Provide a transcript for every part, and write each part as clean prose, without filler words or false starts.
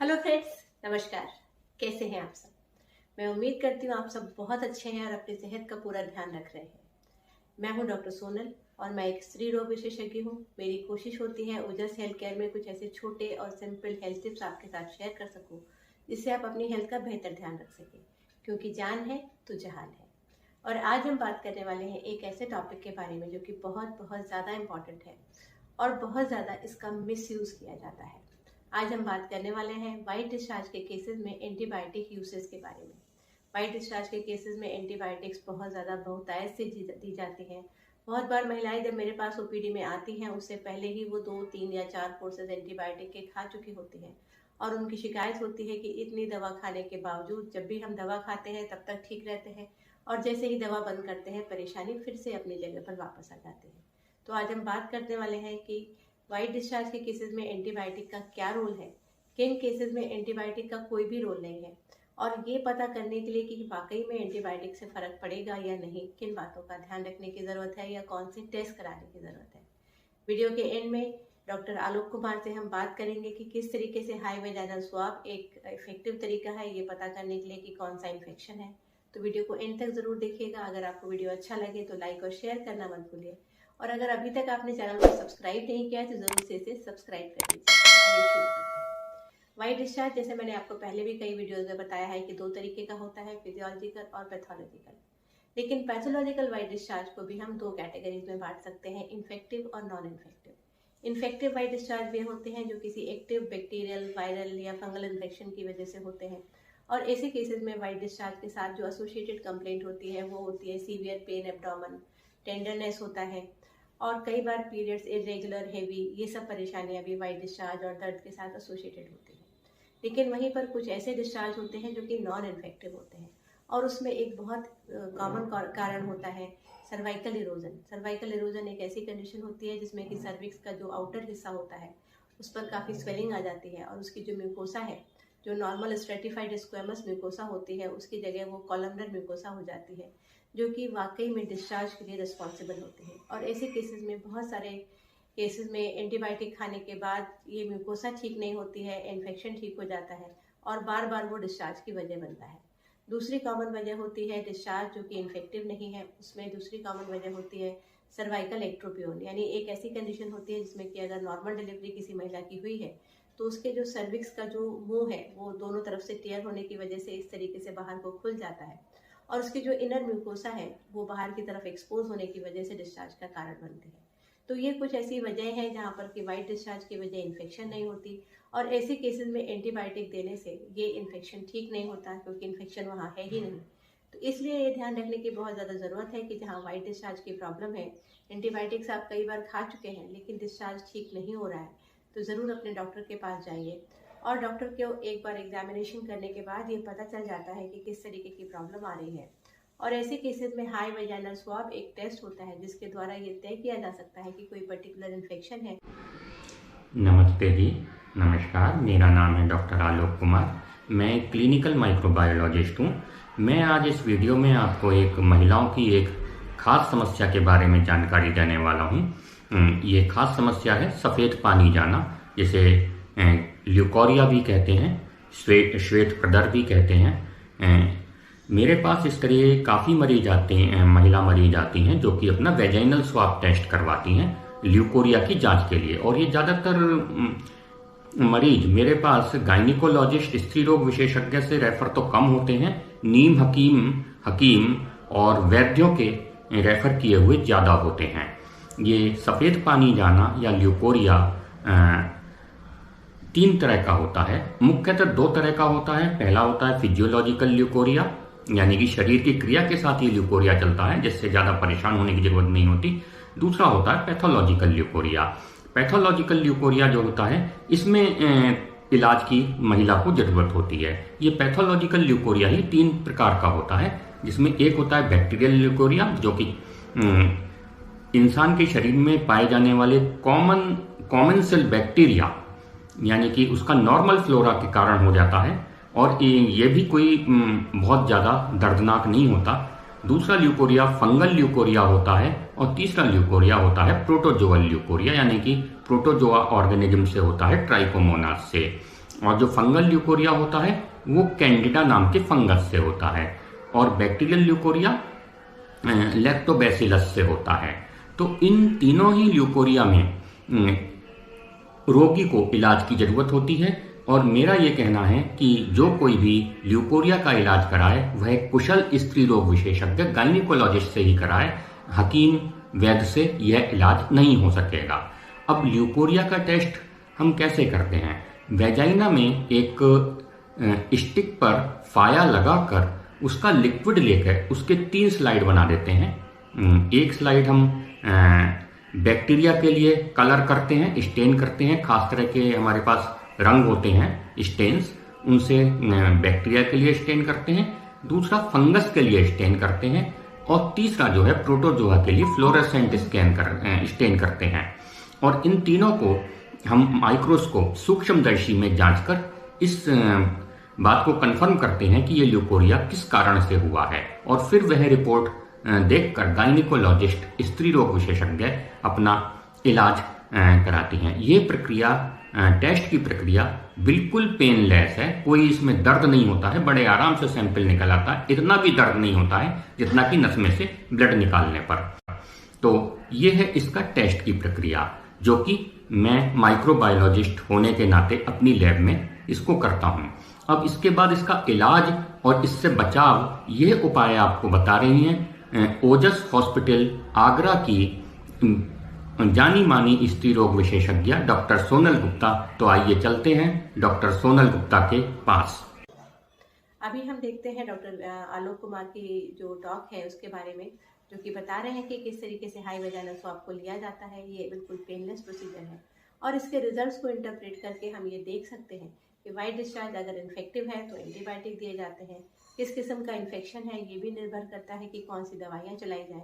Hello friends, नमस्कार। कैसे हैं आप सब? मैं उम्मीद करती हूँ आप सब बहुत अच्छे हैं और अपनी सेहत का पूरा ध्यान रख रहे हैं। मैं हूँ डॉक्टर सोनल और मैं एक स्त्री रोग विशेषज्ञ हूँ। मेरी कोशिश होती है ओजस हेल्थ केयर में कुछ ऐसे छोटे और सिंपल हेल्थ टिप्स आपके साथ शेयर कर सकूँ, जिससे आप अपनी हेल्थ का बेहतर ध्यान रख सकें, क्योंकि जान है तो जहान है। और आज हम बात करने वाले हैं एक ऐसे टॉपिक के बारे में जो कि बहुत बहुत ज़्यादा इम्पॉर्टेंट है और बहुत ज़्यादा इसका मिसयूज़ किया जाता है। आज हम बात करने वाले हैं वाइट डिस्चार्ज के केसेस में एंटीबायोटिक यूसेज के बारे में। वाइट डिस्चार्ज के केसेस में एंटीबायोटिक्स बहुत ज़्यादा बहुतायत से दी जाती हैं। बहुत बार महिलाएं जब मेरे पास ओपीडी में आती हैं, उससे पहले ही वो 2, 3 या 4 कोर्सेज एंटीबायोटिक के खा चुकी होती हैं और उनकी शिकायत होती है कि इतनी दवा खाने के बावजूद जब भी हम दवा खाते हैं तब तक ठीक रहते हैं और जैसे ही दवा बंद करते हैं परेशानी फिर से अपनी जगह पर वापस आ जाती है। तो आज हम बात करने वाले हैं कि वाइट डिस्चार्ज के केसेस में एंटीबायोटिक का क्या रोल है, किन केसेस में एंटीबायोटिक का कोई भी रोल नहीं है, और ये पता करने के लिए कि वाकई में एंटीबायोटिक से फर्क पड़ेगा या नहीं, किन बातों का ध्यान रखने की ज़रूरत है या कौन से टेस्ट कराने की ज़रूरत है। वीडियो के एंड में डॉक्टर आलोक कुमार से हम बात करेंगे कि किस तरीके से हाई वेजाइनल स्वाब एक इफेक्टिव तरीका है ये पता करने के लिए कि कौन सा इन्फेक्शन है। तो वीडियो को एंड तक ज़रूर देखिएगा। अगर आपको वीडियो अच्छा लगे तो लाइक और शेयर करना मत भूलिए, और अगर अभी तक आपने चैनल को सब्सक्राइब नहीं किया है तो जरूर से इसे सब्सक्राइब कर लीजिए। आइए शुरू करते हैं। वाइट डिस्चार्ज, जैसे मैंने आपको पहले भी कई वीडियोस में बताया है कि 2 तरीके का होता है, फिजियोलॉजिकल और पैथोलॉजिकल। लेकिन पैथोलॉजिकल वाइट डिस्चार्ज को भी हम 2 कैटेगरीज में बांट सकते हैं, इन्फेक्टिव और non infective. Infective white discharge वे होते हैं जो किसी एक्टिव बैक्टीरियल, वायरल या फंगल इन्फेक्शन की वजह से होते हैं, और ऐसे केसेस में वाइट डिस्चार्ज के साथ जो एसोसिएटेड कंप्लेंट होती है वो होती है सीवियर पेन, एब्डोमेन, टेंडरनेस होता है, और कई बार पीरियड्स इरेगुलर, हेवी, ये सब परेशानियां भी वाइट डिस्चार्ज और दर्द के साथ एसोसिएटेड होती हैं। लेकिन वहीं पर कुछ ऐसे डिस्चार्ज होते हैं जो कि नॉन इन्फेक्टिव होते हैं, और उसमें एक बहुत कॉमन कारण होता है सर्वाइकल इरोजन। सर्वाइकल इरोजन एक ऐसी कंडीशन होती है जिसमें कि सर्विक्स का जो आउटर हिस्सा होता है उस पर काफ़ी स्वेलिंग आ जाती है, और उसकी जो म्यूकोसा है, जो नॉर्मल स्ट्रेटिफाइड स्क्वेमस म्यूकोसा होती है, उसकी जगह वो कॉलमनर म्यूकोसा हो जाती है, जो कि वाकई में डिस्चार्ज के लिए रिस्पॉन्सिबल होती है। और ऐसे केसेस में, बहुत सारे केसेस में एंटीबायोटिक खाने के बाद ये म्यूकोसा ठीक नहीं होती है, इन्फेक्शन ठीक हो जाता है और बार बार वो डिस्चार्ज की वजह बनता है। दूसरी कॉमन वजह होती है डिस्चार्ज जो कि इन्फेक्टिव नहीं है, उसमें दूसरी कॉमन वजह होती है सर्वाइकल एक्ट्रोपियोन, यानी एक ऐसी कंडीशन होती है जिसमें कि अगर नॉर्मल डिलीवरी किसी महिला की हुई है तो उसके जो सर्विक्स का जो मुंह है वो दोनों तरफ से टियर होने की वजह से इस तरीके से बाहर को खुल जाता है, और उसकी जो इनर म्यूकोसा है वो बाहर की तरफ एक्सपोज होने की वजह से डिस्चार्ज का कारण बनती है। तो ये कुछ ऐसी वजह है जहाँ पर कि वाइट डिस्चार्ज की वजह इन्फेक्शन नहीं होती, और ऐसे केसेस में एंटीबायोटिक देने से ये इन्फेक्शन ठीक नहीं होता, क्योंकि इन्फेक्शन वहाँ है ही नहीं। तो इसलिए ये ध्यान रखने की बहुत ज़्यादा ज़रूरत है कि जहाँ वाइट डिस्चार्ज की प्रॉब्लम है, एंटीबायोटिक्स आप कई बार खा चुके हैं लेकिन डिस्चार्ज ठीक नहीं हो रहा है, तो ज़रूर अपने डॉक्टर के पास जाइए, और डॉक्टर को एक बार एग्जामिनेशन करने के बाद ये पता चल जाता है कि किस तरीके की प्रॉब्लम आ रही है। और ऐसे केसेस में हाई वेजाइनल स्वाब एक टेस्ट होता है जिसके द्वारा ये तय किया जा सकता है कि कोई पर्टिकुलर इन्फेक्शन है। नमस्ते जी, नमस्कार। मेरा नाम है डॉक्टर आलोक कुमार। मैं क्लिनिकल माइक्रोबायोलॉजिस्ट हूँ। मैं आज इस वीडियो में आपको एक महिलाओं की एक खास समस्या के बारे में जानकारी देने वाला हूँ। ये खास समस्या है सफ़ेद पानी जाना, जिसे ल्यूकोरिया भी कहते हैं, श्वेत प्रदर भी कहते हैं। मेरे पास इस तरह काफ़ी मरीज आते हैं, महिला मरीज आती हैं जो कि अपना वेजाइनल स्वाब टेस्ट करवाती हैं ल्यूकोरिया की जांच के लिए, और ये ज़्यादातर मरीज मेरे पास गायनिकोलॉजिस्ट, स्त्री रोग विशेषज्ञ से रेफर तो कम होते हैं, नीम हकीम और वैद्यों के रेफर किए हुए ज़्यादा होते हैं। ये सफ़ेद पानी जाना या ल्यूकोरिया 3 तरह का होता है। मुख्यतः 2 तरह का होता है। पहला होता है फिजियोलॉजिकल ल्यूकोरिया, यानी कि शरीर की क्रिया के साथ ये ल्यूकोरिया चलता है, जिससे ज़्यादा परेशान होने की जरूरत नहीं होती। दूसरा होता है पैथोलॉजिकल ल्यूकोरिया। पैथोलॉजिकल ल्यूकोरिया जो होता है, इसमें इलाज की महिला को जरूरत होती है। ये पैथोलॉजिकल ल्यूकोरिया ही 3 प्रकार का होता है, जिसमें एक होता है बैक्टीरियल ल्यूकोरिया, जो कि इंसान के शरीर में पाए जाने वाले कॉमन सेल बैक्टीरिया, यानी कि उसका नॉर्मल फ्लोरा के कारण हो जाता है, और ये भी कोई बहुत ज़्यादा दर्दनाक नहीं होता। दूसरा ल्यूकोरिया फंगल ल्यूकोरिया होता है, और तीसरा ल्यूकोरिया होता है प्रोटोजोअल ल्यूकोरिया, यानी कि प्रोटोजोआ ऑर्गेनिज्म से होता है, ट्राइकोमोनास से। और जो फंगल ल्यूकोरिया होता है वो कैंडिडा नाम के फंगस से होता है, और बैक्टीरियल ल्यूकोरिया लैक्टोबैसिलस से होता है। तो इन तीनों ही ल्यूकोरिया में रोगी को इलाज की जरूरत होती है, और मेरा ये कहना है कि जो कोई भी ल्यूकोरिया का इलाज कराए वह कुशल स्त्री रोग विशेषज्ञ गायनिकोलॉजिस्ट से ही कराए। हकीम वैद्य से यह इलाज नहीं हो सकेगा। अब ल्यूकोरिया का टेस्ट हम कैसे करते हैं? वेजाइना में एक स्टिक पर फाया लगाकर उसका लिक्विड लेकर उसके 3 स्लाइड बना देते हैं। एक स्लाइड हम बैक्टीरिया के लिए कलर करते हैं, स्टेन करते हैं, खास तरह के हमारे पास रंग होते हैं स्टेन्स, उनसे बैक्टीरिया के लिए स्टेन करते हैं। दूसरा फंगस के लिए स्टेन करते हैं, और तीसरा जो है प्रोटोजोआ के लिए फ्लोरेसेंट स्टेन करते हैं। और इन तीनों को हम माइक्रोस्कोप सूक्ष्मदर्शी में जांचकर इस बात को कंफर्म करते हैं कि ये ल्यूकोरिया किस कारण से हुआ है, और फिर वह रिपोर्ट देखकर गायनिकोलॉजिस्ट स्त्री रोग विशेषज्ञ अपना इलाज कराती हैं। ये प्रक्रिया, टेस्ट की प्रक्रिया बिल्कुल पेनलेस है, कोई इसमें दर्द नहीं होता है, बड़े आराम से सैंपल निकल आता है। इतना भी दर्द नहीं होता है जितना कि नस में से ब्लड निकालने पर। तो ये है इसका टेस्ट की प्रक्रिया, जो कि मैं माइक्रोबायोलॉजिस्ट होने के नाते अपनी लैब में इसको करता हूं। अब इसके बाद इसका इलाज और इससे बचाव, ये उपाय आपको बता रही हैं ओजस हॉस्पिटल आगरा की जानी मानी स्त्री रोग विशेषज्ञ डॉक्टर सोनल गुप्ता। तो आइए चलते हैं डॉक्टर सोनल गुप्ता के पास। अभी हम देखते हैं डॉक्टर आलोक कुमार की जो टॉक है उसके बारे में, जो कि बता रहे हैं कि किस तरीके से हाई वेजाइनल स्वैब को लिया जाता है। ये बिल्कुल पेनलेस प्रोसीजर है, और इसके रिजल्ट्स को इंटरप्रेट करके हम ये देख सकते हैं कि वाइट डिस्चार्ज अगर इन्फेक्टिव है तो एंटीबायोटिक दिए जाते हैं, किस किस्म का इन्फेक्शन है ये भी निर्भर करता है कि कौन सी दवाइयाँ चलाई जाएँ,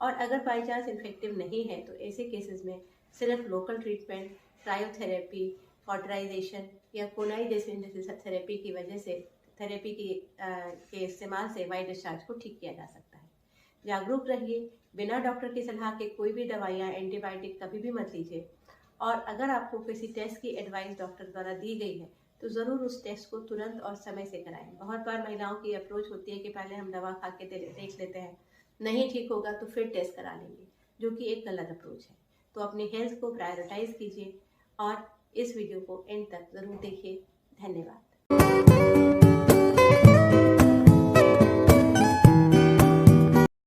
और अगर बाई चांस इन्फेक्टिव नहीं है तो ऐसे केसेस में सिर्फ लोकल ट्रीटमेंट, क्रायोथेरेपी, कॉटराइजेशन या कोनाई जैसी थेरेपी की वजह से थेरेपी के इस्तेमाल से वाइट डिस्चार्ज को ठीक किया जा सकता है। जागरूक रहिए, बिना डॉक्टर की सलाह के कोई भी दवाइयाँ, एंटीबायोटिक कभी भी मत लीजिए, और अगर आपको किसी टेस्ट की एडवाइस डॉक्टर द्वारा दी गई है तो ज़रूर उस टेस्ट को तुरंत और समय से कराएं। बहुत बार महिलाओं की अप्रोच होती है कि पहले हम दवा खा के देख लेते हैं, नहीं ठीक होगा तो फिर टेस्ट करा लेंगे, जो कि एक गलत अप्रोच है। तो अपनी हेल्थ को प्रायोरिटाइज कीजिए, और इस वीडियो को एंड तक ज़रूर देखिए। धन्यवाद।